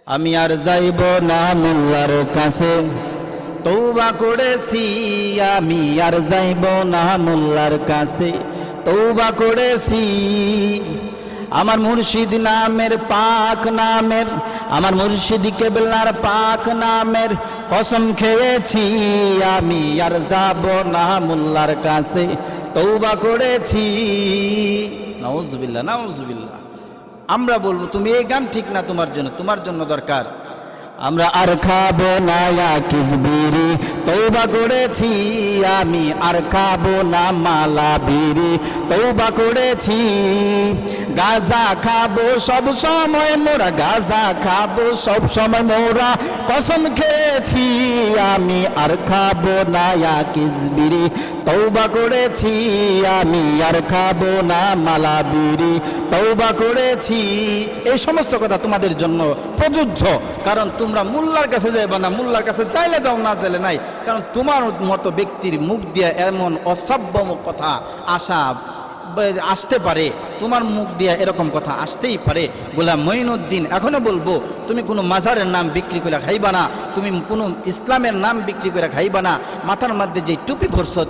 আমি আর যাইব না মোল্লার কাছে, তওবা করেছি। আমি আর যাইব না মোল্লার কাছে, তওবা করেছি। আমার মুর্শিদ নামের পাক নামের, আমার মুর্শিদ কেবলার পাক নামের কসম খেয়েছি। আমি আর যাব না মোল্লার কাছে, তওবা করেছি। নাউজুবিল্লাহ, নাউজুবিল্লাহ। আমরা বলবো তুমি এই গান ঠিক না, তোমার জন্য দরকার। আমরা আর খাবো না কিসবিরি, তওবা করেছি। আমি আর খাবো না মালা বিড়ি, তওবা করেছি। গাঁজা খাবো সব সময় মোরা, গাঁজা খাবো সব সময় মোরা, কসম খেয়েছি। আমি আর খাবো না কিসবিরি, তওবা করেছি। আমি আর খাবো না মালা বিড়ি, তওবা করেছি। এই সমস্ত কথা তোমাদের জন্য প্রযোজ্য, কারণ তোমরা মোল্লার কাছে যাইবা না। মোল্লার কাছে চাইলে যাও, না চাইলে নাই। কারণ তোমার মতো ব্যক্তির মুখ দিয়ে এমন অসভ্য কথা আসতে পারে, তোমার মুখ দিয়ে এরকম কথা আসতেই পারে। গোলাম মঈনুদ্দিন এখনো বলবো, তুমি কোনো মাজারের নাম বিক্রি করে খাইবা না, তুমি কোনো ইসলামের নাম বিক্রি করে খাইবা না। মাথার মধ্যে যে টুপি পরছো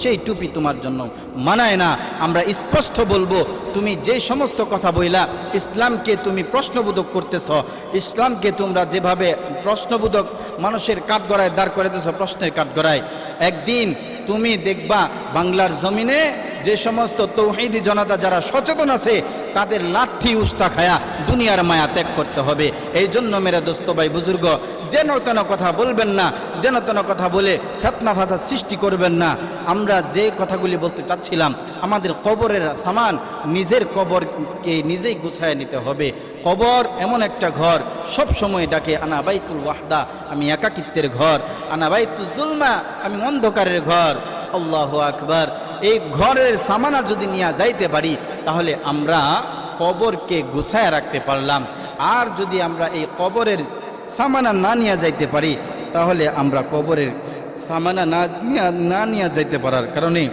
সেই টুপি তোমার জন্য মানায় না। আমরা স্পষ্ট বলবো, তুমি যে সমস্ত কথা বইলা ইসলামকে তুমি প্রশ্নবোধক করতেছ, ইসলামকে তোমরা যেভাবে প্রশ্নবোধক মানুষের কাঠগড়ায় দাঁড় করাইতেছ, প্রশ্নের কাঠগড়ায়, একদিন তুমি দেখবা বাংলার জমিনে যে সমস্ত তৌহিদি জনতা যারা সচেতন আছে, তাদের লাথি উস্তা খায়া দুনিয়ার মায়া ত্যাগ করতে হবে। এই জন্য মেরে দোস্ত ভাই বুজুর্গ, যেন তেন কথা বলবেন না, যেন তেন কথা বলে ফিতনা ফাসাদ সৃষ্টি করবেন না। আমরা যে কথাগুলি বলতে চাচ্ছিলাম, আমাদের কবরের সামান নিজের কবরকে নিজেই গুছায় নিতে হবে। কবর এমন একটা ঘর, সব সময় ডাকে আনা বাইতুল ওয়াহদা, আমি একাকিত্বের ঘর। আনা বাইতুল জুলমা, আমি অন্ধকারের ঘর। আল্লাহু আকবার। এই ঘরের সামানা যদি নিয়ে যাইতে পারি, তাহলে আমরা কবরকে গুছায় রাখতে পারলাম। আর যদি আমরা এই কবরের সামানা না নিয়ে যাইতে পারি, তাহলে আমরা কবরের সামানা না নিয়ে যাইতে পারার কারণে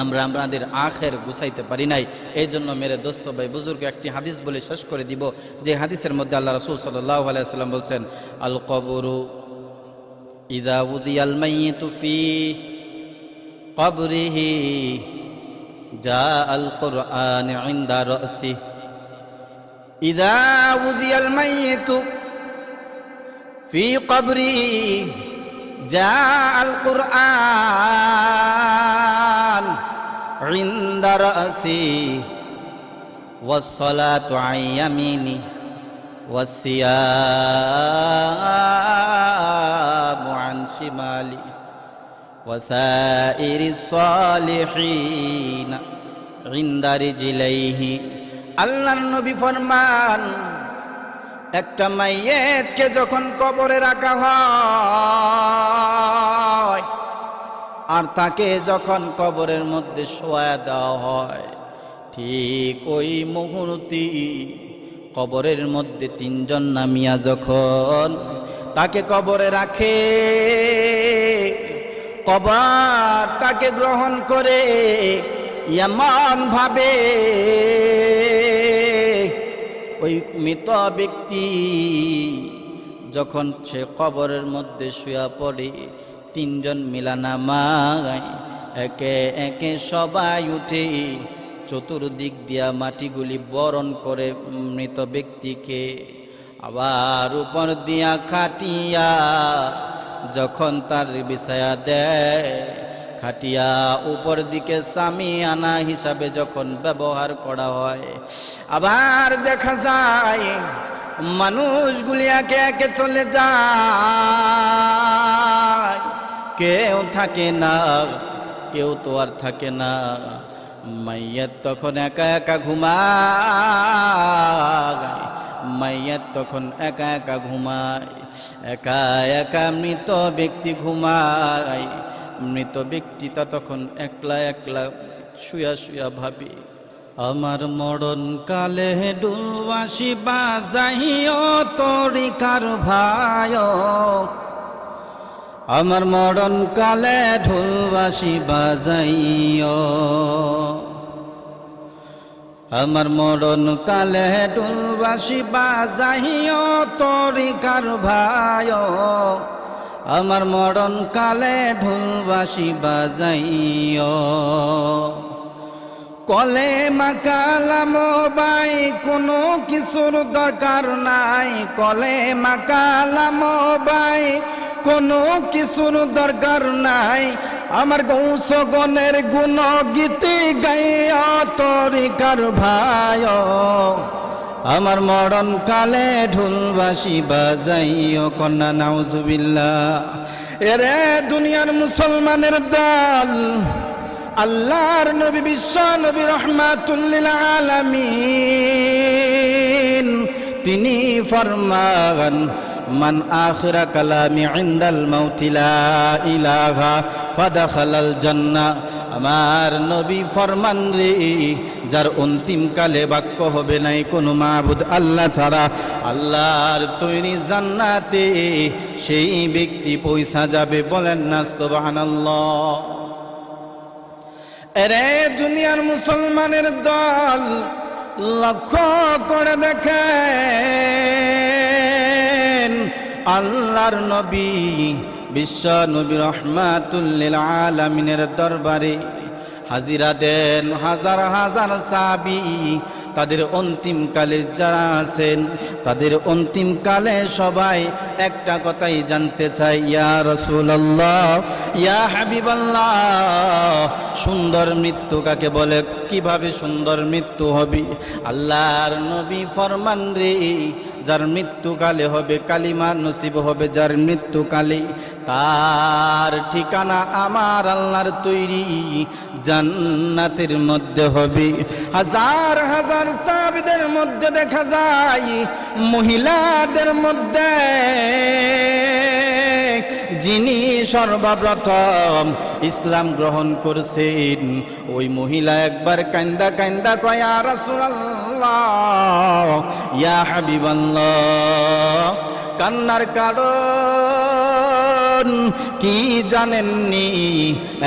আমরা আমাদের আখের গুছাইতে পারি নাই। এই জন্য মেরে দোস্ত ভাই বুজুর্গ, একটি হাদিস বলে শেষ করে দিব, যে হাদিসের মধ্যে আল্লাহ রাসূল সাল্লাল্লাহু আলাইহি ওয়াসাল্লাম বলছেন, আল কবরু ইযা উযিয়াল মাইয়িতু ফি কবরিহি জাআল কুরআন ইনদা রাসি। ইযা উযিয়াল মাইয়িতু ফি কবরিহি জাআল কুরআন ইনদা রাসি ওয়াস সালাতু আন ইয়ামিনি ওয়াস সিয়ামু আন শিমালি ওয়াসাইরিস সালিহিন ইনদা রিজলাইহি। আল্লাহর নবী ফরমান, একটা মাইয়েতকে যখন কবরে রাখা হয় আর তাকে যখন কবরের মধ্যে শোয়া দেওয়া হয়, ঠিক ওই মুহূর্তে কবরের মধ্যে তিনজন নামিয়া যখন তাকে কবরে রাখে, কবর তাকে গ্রহণ করে এমন ভাবে ওই মৃত ব্যক্তি যখন সে কবরের মধ্যে শুয়া পড়ে, তিনজন মিলা নামায়, একে একে সবাই উঠে চতুর্দিক দিয়া মাটিগুলি বরণ করে মৃত ব্যক্তিকে, আবার উপর দিয়া খাটিয়া যখন তার বিছায়া দেয়, খাটিয়া উপর দিকে সামিয়ানা হিসাবে যখন ব্যবহার করা হয়, আবার দেখা যায় মানুষগুলি একে একে চলে যায়, কেউ থাকে না, কেউ তো আর থাকে না। মাইয়াত তখন একা একা ঘুমায়, মাইয়াত তখন একা একা ঘুমায়, একা একা মৃত ব্যক্তি ঘুমায়। মৃত ব্যক্তিটা তখন একলা একলা শুয়া শুয়া ভাবি, আমার মরণ কালে ডুলবাসি বাজাইও তরিকার ভাই, আমার মরণ কালে ঢোলবাসি বাজাইও, আমার মরণ কালে ঢোলবাসি বাজাইও তরিকার ভাই, আমার মরণ কালে ঢোলবাসি বাজাইও। কলে মাকালাম বাই কোনো কিছুর দরকার নাই, কলে মাকালাম বাই কোনো কিছুর দরকার নাই, আমার গৌসগণের গুণ গীতি গাইয়া তরিকার ভাই, আমার মরণ কালে ঢোলবাসি বাজাইও। কন্যা নাউজুবিল্লাহ। এরে দুনিয়ার মুসলমানের দল, আল্লাহর নবী বিশ্ব নবী রাহমাতুল লিল আলামিন তিনি ফরমান, মান আখিরা কালামি ইনদাল মাউতি লা ইলাহা ফাদাখালাল জান্নাহ। আমার নবী ফরমান রে, যার অন্তিম কালে বাক্য হবে নাই কোনো মাবুদ আল্লাহ ছাড়া, আল্লাহর তৈরি জান্নাতে সেই ব্যক্তি পৌঁছা যাবে। বলেন না সুবহানাল্লাহ। এরে দুনিয়ার মুসলমানের দল, লক্ষ্য করে দেখেন আল্লাহর নবী বিশ্ব নবী রাহমাতুল লিল আলামিনের দরবারে হাজিরা দেন হাজার হাজার সাহাবী। তাদের অন্তিম কালে যারা আছেন, তাদের অন্তিম কালে সবাই একটা কথাই জানতে চাই, ইয়া রাসূলুল্লাহ, ইয়া হাবিবাল্লাহ, সুন্দর মৃত্যু কাকে বলে, কিভাবে সুন্দর মৃত্যু হবে? আল্লাহর নবী ফরমান রে, যার মৃত্যুকালে হবে কালিমা নসিব হবে, যার মৃত্যুকালে তার ঠিকানা আমার আল্লাহর তৈরি জান্নাতের মধ্যে হবে। হাজার হাজার সাহাবীদের মধ্যে দেখা যায় মহিলাদের মধ্যে যিনি সর্বপ্রথম ইসলাম গ্রহণ করছেন, ওই মহিলা একবার কান্দা কান্দা কয়, ইয়া রাসূলুল্লাহ, ইয়া হাবিবাল্লাহ। কান্নার কারণ কি জানেননি?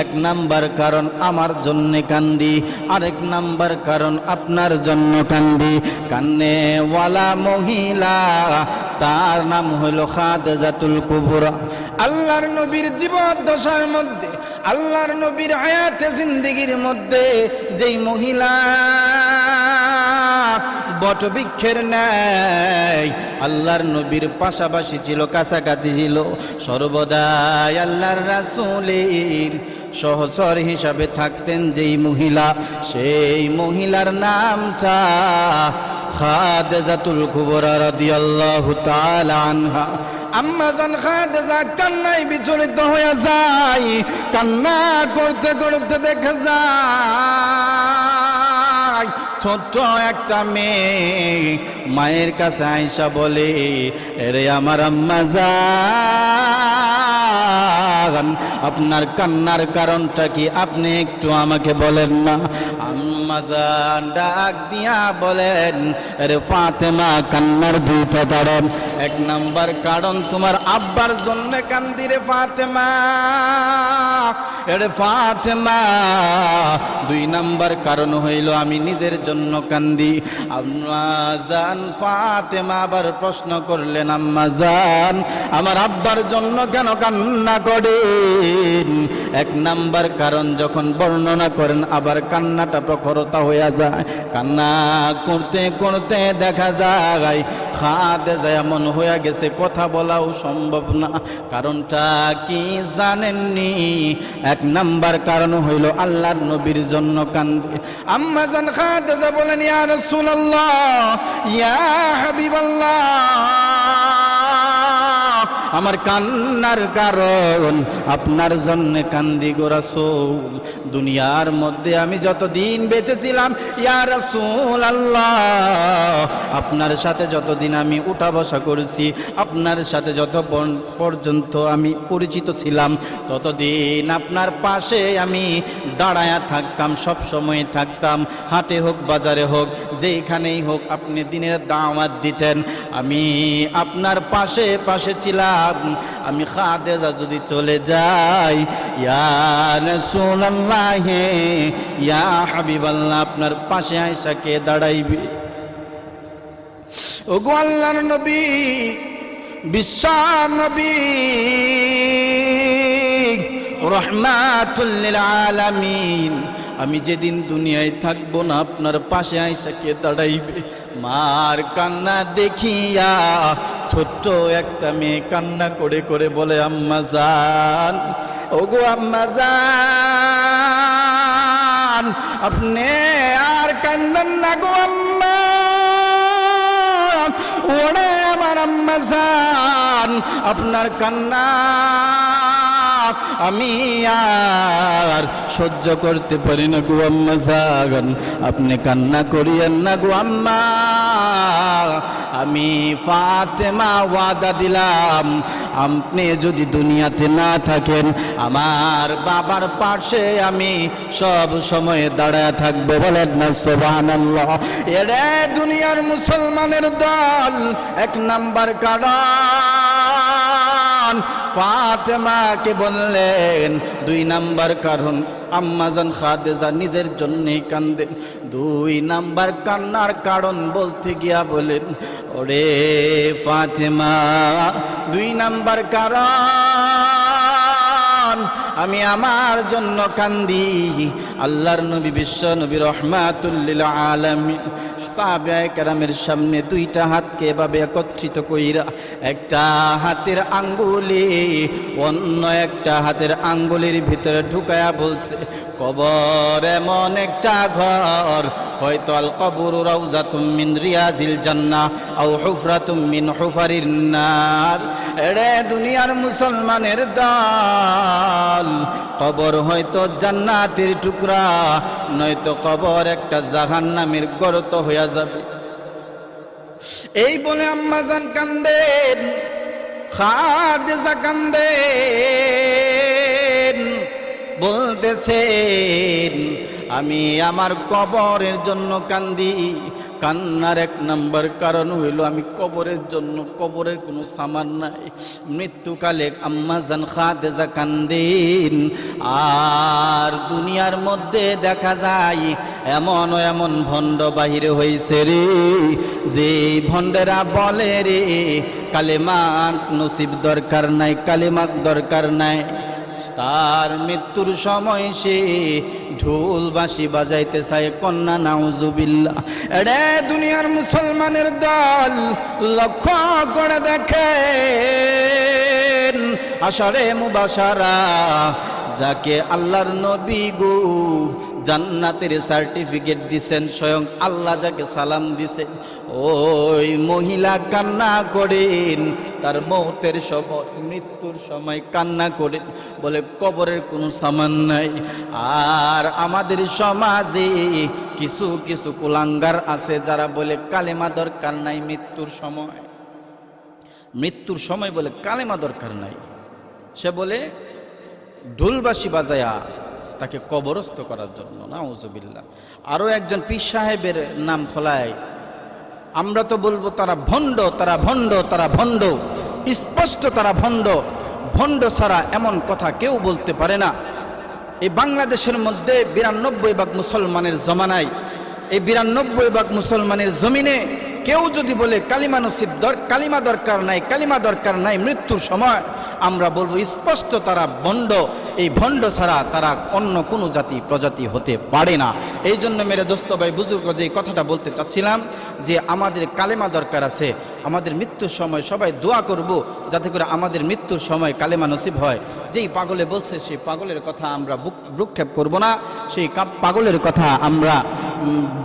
এক নাম্বার কারণ আমার জন্য কান্দি, আরেক নাম্বার কারণ আপনার জন্য কান্দি। কান্নেওয়ালা মহিলা, তার নাম হইল খাদিজাতুল কুবরা। আল্লাহর নবীর জীবদ্দশার মধ্যে, আল্লাহর নবীর হায়াতে জিন্দেগির মধ্যে যেই মহিলা বটবৃক্ষের ন্যায় আল্লাহর নবীর পাশাপাশি ছিল, কাছাকাছি ছিল, সর্বদাই আল্লাহর রাসূলের সহচর হিসাবে থাকতেন যেই মহিলা, সেই মহিলার নামটা খাদিজাতুল কুবরা রাদিয়াল্লাহু তাআলা আনহা। আম্মা জান খাদিজা কান্নায় বিচলিত হয়ে যায়, কান্না করতে করতে দেখা যায় ছোট্ট একটা মেয়ে মায়ের কাছে আয়েশা বলে, এরে আমার আম্মা জান, আপনার কান্নার কারণটা কি আপনি একটু আমাকে বলেন না? আম্মা জান ডাক দিয়া বলেন, আরে ফাতেমা, কান্নার দুইটা কারণ। এক নাম্বার কারণ তোমার আব্বার জন্য কান্দি রে ফাতেমা, এরে ফাতেমা। দুই নাম্বার কারণ হইল আমি নিজের জন্য কান্দি। আম্মা জান ফাতেমা আবার প্রশ্ন করলেন, আম্মা জান আমার আব্বার জন্য কেন কান্না করেন? এক নাম্বার কারণ যখন বর্ণনা করেন আবার কান্নাটা প্রখরতা হয়ে যায়। কান্না করতে করতে দেখা যায় খাদিজা এমন হয়ে গেছে কথা বলাও সম্ভব না। কারণটা কি জানেননি? এক নাম্বার কারণ হইল আল্লাহর নবীর জন্য কান্দে। আম্মা জান খাদিজা বলেন, ইয়া রাসূলুল্লাহ, ইয়া হাবিবাল্লাহ, আমার কান্নার কারণ আপনার জন্য কান্দি গো রাসূল। দুনিয়ার মধ্যে আমি যতদিন বেঁচেছিলাম ইয়া রাসূলুল্লাহ, আপনার সাথে যতদিন আমি উঠা বসা করেছি, আপনার সাথে যত পর্যন্ত আমি পরিচিত ছিলাম, ততদিন আপনার পাশে আমি দাঁড়ায়া থাকতাম, সব সময় থাকতাম। হাটে হোক বাজারে হোক যেখানেই হোক আপনি দিনের দাওয়াত দিতেন, আমি আপনার পাশে পাশে ছিলাম। আমি খাদিজা যদি চলে যাই, ইয়া রাসূলুল্লাহ ইয়া হাবিবাল্লাহ, আপনার পাশে আয়েশা কে দাঁড়াইবে? ওগো আল্লাহর নবী, বিশ্ব নবী, রাহমাতুল লিল আলামিন, আমি যেদিন দুনিয়ায় থাকবো না আপনার পাশে আয়েশা কে দাঁড়াইবে? মার কান্না দেখিয়া ছোট্ট একটা মেয়ে কান্না করে করে বলে, আম্মা জান, ওগো আম্মা জান, আপনি আর কান্দেন না গো আম্মা, ওরে আমার আম্মা জান, আপনার কান্না আমি আর সহ্য করতে পারি না গো আম্মা জান, আপনি কান্না করিয়েন না গো আম্মা। আমি ফাতেমা ওয়াদা দিলাম, আপনি যদি দুনিয়াতে না থাকেন আমার বাবার পাশে আমি সব সময় দাঁড়ায় থাকবো। বলেন না সুবহানাল্লাহ। এরে দুনিয়ার মুসলমানের দল, এক নাম্বার কারণ ফাতেমাকে বললেন, দুই নাম্বার কারণ আম্মাজান খাদিজা নিজের জন্যই কান্দেন, দুই নাম্বার কান্নার কারণ বলতে গিয়া বলেন, ওরে ফাতেমা, দুই নাম্বার কারণ আমি আমার জন্য কান্দি, আল্লাহর নবী বিশ্ব নবী রাহমাতুল লিল আলামিন সাহাবায়ে কেরামের সামনে দুইটা হাতকে এভাবে একত্রিত কইরা একটা হাতের আঙ্গুলে অন্য একটা হাতের আঙ্গুলের ভিতরে ঢুকায়া বলছে, কবর এমন একটা ঘর, হয়তো আল কবরু রাউজাতুম মিন রিয়াজিল জান্নাহ আও হুফরাতুম মিন হুফারিন নার। এরে দুনিয়ার মুসলমানের দল, কবর হয়তো জান্নাতের টুকরা, নয়তো কবর একটা জাহান্নামের গর্ত হইয়া যাবে। এই বলে আম্মাজান কান্দেন, খাদিজা কান্দেন, বলতেছেন আমি আমার কবরের জন্য কান্দি। কান্নার এক নাম্বার কারণ হইল আমি কবরের জন্য, কবরের কোনো সামান নাই। মৃত্যুকালে আম্মাজান খাদিজা কান্দেন। আর দুনিয়ার মধ্যে দেখা যায় এমন এমন ভণ্ড বাহিরে হয়েছে রে, যে ভণ্ডেরা বলে রে কালেমা নসিব দরকার নাই, কালেমা দরকার নাই। তার মৃত্যুর সময় সে ঢোল বাঁশি বাজাইতে চায়, কন্যা নাউজুবিল্লাহ। এরে দুনিয়ার মুসলমানের দল, লক্ষ্য করে দেখেন আশারে মুবাশারা, যাকে আল্লাহর নবী গো জান্নাতের সার্টিফিকেট দিছেন, স্বয়ং আল্লাহ যাকে সালাম দিছেন, ওই মহিলা কান্না করেন তার মৌতের সময়, মৃত্যুর সময় কান্না করেন, বলে কবরের কোনো সামান নাই। আর আমাদের সমাজে কিছু কিছু কুলাঙ্গার আছে যারা বলে কালেমা দরকার নাই মৃত্যুর সময়, মৃত্যুর সময় বলে কালেমা দরকার নাই। সে বলে ঢোলবাসি বাজায়া তাকে কবরস্থ করার জন্য, নাউজুবিল্লাহ। আরও একজন পীর সাহেবের নাম খোলায়, আমরা তো বলবো তারা ভণ্ড, তারা ভণ্ড, তারা ভণ্ড, স্পষ্ট তারা ভণ্ড। ভণ্ড ছাড়া এমন কথা কেউ বলতে পারে না। এই বাংলাদেশের মধ্যে 92% মুসলমানের জমানায়, এই 92% মুসলমানের জমিনে কেউ যদি বলে কালিমা নসিব কালিমা দরকার নাই, কালিমা দরকার নাই মৃত্যুর সময়, আমরা বলবো স্পষ্ট তারা ভণ্ড। এই ভণ্ড ছাড়া তারা অন্য কোনো জাতি প্রজাতি হতে পারে না। এই জন্য মেরে দোস্ত ভাই বুজুর্গ যে কথাটা বলতে চাচ্ছিলাম, যে আমাদের কালেমা দরকার আছে। আমাদের মৃত্যুর সময় সবাই দোয়া করব যাতে করে আমাদের মৃত্যুর সময় কালেমা নসিব হয়। যেই পাগলে বলছে সেই পাগলের কথা আমরা ভ্রুক্ষেপ করব না, সেই পাগলের কথা আমরা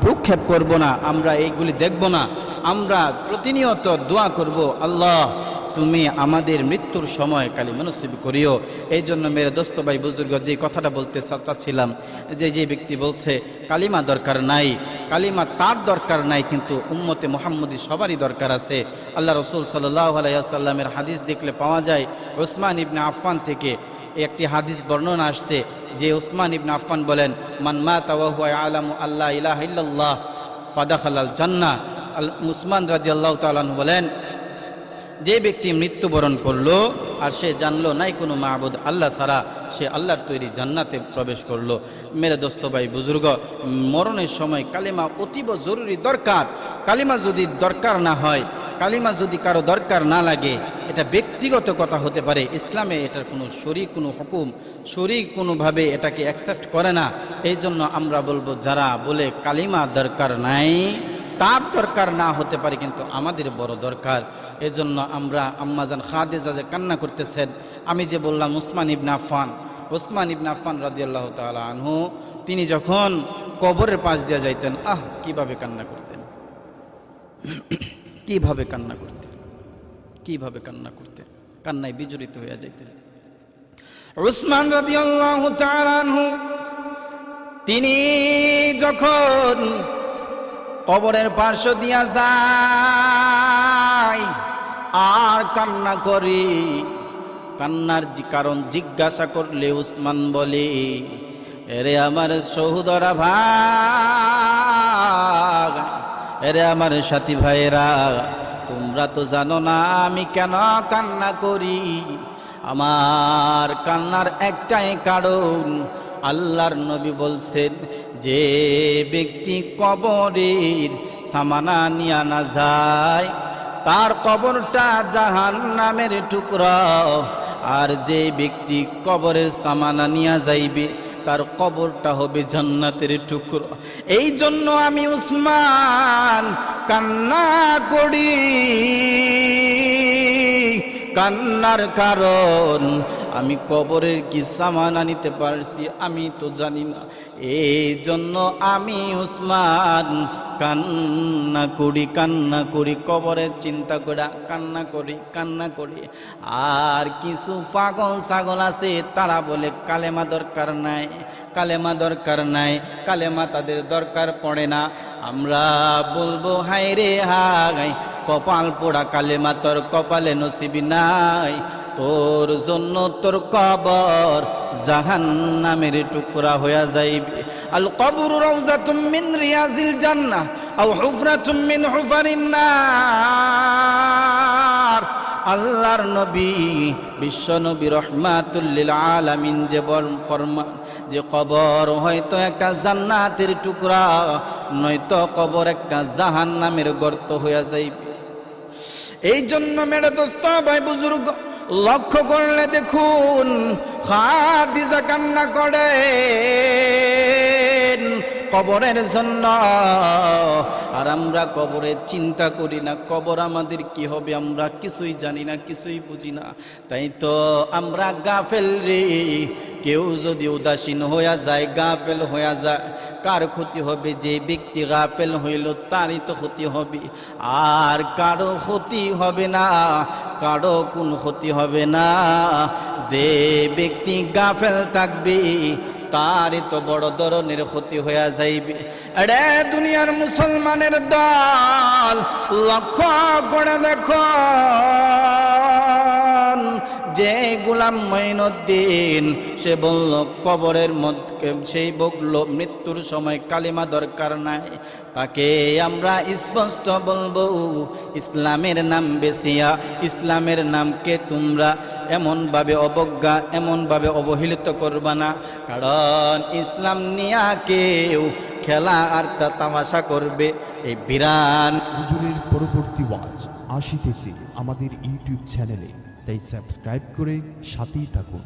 ভ্রুক্ষেপ করব না, আমরা এইগুলি দেখব না। আমরা প্রতিনিয়ত দোয়া করব, আল্লাহ তুমি আমাদের মৃত্যুর সময় কালিমা নসিব করিও। এই জন্য মেরে দোস্ত ভাই বুজুর্গ যে কথাটা বলতে চাচ্ছিলাম, যে ব্যক্তি বলছে কালিমা দরকার নাই, কালিমা তার দরকার নাই, কিন্তু উম্মতে মুহাম্মদী সবারই দরকার আছে। আল্লাহ রসুল সাল্লাল্লাহু আলাইহি ওয়াসাল্লামের হাদিস দেখলে পাওয়া যায়, উসমান ইবনে আফফান থেকে একটি হাদিস বর্ণনা আসছে যে উসমান ইবনে আফফান বলেন, মান মাতা ওয়া হুয়া ইয়ালামু আল্লা ইলাহা ইল্লাল্লাহ ফাদাখালাল জান্নাহ। উসমান রাদিয়াল্লাহু তাআলা আনহু বলেন, যে ব্যক্তি মৃত্যুবরণ করলো আর সে জানলো নাই কোনো মাহবুদ আল্লাহ ছাড়া, সে আল্লাহর তৈরি জান্নাতে প্রবেশ করলো। মেরে দোস্ত ভাই বুজুর্গ, মরণের সময় কালিমা অতীব জরুরি দরকার। কালিমা যদি দরকার না হয়, কালিমা যদি কারো দরকার না লাগে, এটা ব্যক্তিগত কথা হতে পারে, ইসলামে এটার কোনো শরীক কোনো হুকুম শরীক কোনোভাবে এটাকে অ্যাকসেপ্ট করে না। এই জন্য আমরা বলবো যারা বলে কালিমা দরকার নাই, তার দরকার না হতে পারে কিন্তু আমাদের বড় দরকার। এজন্য আমরা আম্মাজান খাদিজা যে কান্না করতেছেন, আমি যে বললাম উসমান ইবনে আফফান রাদিয়াল্লাহু তাআলা আনহু, তিনি যখন কবরের পাশ দিয়ে যাইতেন, কিভাবে কান্না করতেন, কিভাবে কান্না করতেন, কিভাবে কান্না করতেন, কান্নায় বিজড়িত হয়ে যাইতেন। উসমান রাদিয়াল্লাহু তাআলা আনহু তিনি যখন কবরের পাশ দিয়া যায় আর কান্না করে, কান্নার কারণ জিজ্ঞাসা করলে উসমান বলে, এরে আমার সহোদরা ভাই, এরে আমার সাথী ভাইরা, তোমরা তো জানো না আমি কেন কান্না করি। আমার কান্নার একটাই কারণ, আল্লাহর নবী বলছেন যে ব্যক্তি কবরের সামানা নিয়ে না যায় তার কবরটা জাহান্নামের টুকরা, আর যে ব্যক্তি কবরের সামানা নিয়ে যাইবে তার কবরটা হবে জান্নাতের টুকরো। এই জন্য আমি উসমান কান্না করি। কান্নার কারণ আমি কবরের কি সামানা নিতে পারছি আমি তো জানি না। এই জন্য আমি উসমান কান্না করি কবরের চিন্তা করে কান্না করি। আর কিছু পাগল ছাগল আছে, তারা বলে কালেমা দরকার নাই, কালেমা তাদের দরকার পড়ে না। আমরা বলবো হায় রে হায়, কপাল পোড়া কালেমা তোর কপালে নসিব নাই, তোর জন্য তোর কবর জাহান্নামের টুকরা হয়ে যাইবে। আল কবরু রাউযাতুম মিন রিয়াজিল জান্নাহ আও হুফরাতুম মিন হুফারিন নার। আল্লাহর নবী বিশ্ব নবী রহমাতুল লিল আলামিন যে ফরমান যে কবর হয়তো একটা জান্নাতের টুকরা, নয়তো কবর একটা জাহান্নামের গর্ত হয়ে যাইবে। এই জন্য মেরে দোস্ত ভাই বুজুর্গ, লক্ষ্য করলে দেখুন খাদিজা কান্না করেন কবরের জন্য, আর আমরা কবরের চিন্তা করি না। কবর আমাদের কি হবে আমরা কিছুই জানি না, কিছুই বুঝি না। তাই তো আমরা গাফেল রে। কেউ যদি উদাসীন হয়ে যায়, গাফেল হয়ে যায়, কার ক্ষতি হবে? যে ব্যক্তি গাফেল হইল তারই তো ক্ষতি হবে, আর কারো ক্ষতি হবে না, কারো কোন ক্ষতি হবে না। যে ব্যক্তি গাফেল থাকবে তারই তো বড় ধরনের ক্ষতি হয়ে যাইবে। এরে দুনিয়ার মুসলমানের দল, লক্ষ্য করে দেখো যে গোলাম মঈনুদ্দিন সে বলল কবরের মধ্যে, সেই বলল মৃত্যুর সময় কালিমা দরকার নাই। তাকে আমরা স্পষ্ট বলবো ইসলামের নাম বেসিয়া, ইসলামের নামকে তোমরা এমনভাবে অবজ্ঞা, এমনভাবে অবহেলিত করবা না। কারণ ইসলাম নিয়া কেউ খেলা আর তামাশা করবে এই বিরান। হুজুরের পরবর্তী ওয়াজ আসিতেছে আমাদের ইউটিউব চ্যানেলে, তাই সাবস্ক্রাইব করে সাথেই থাকুন।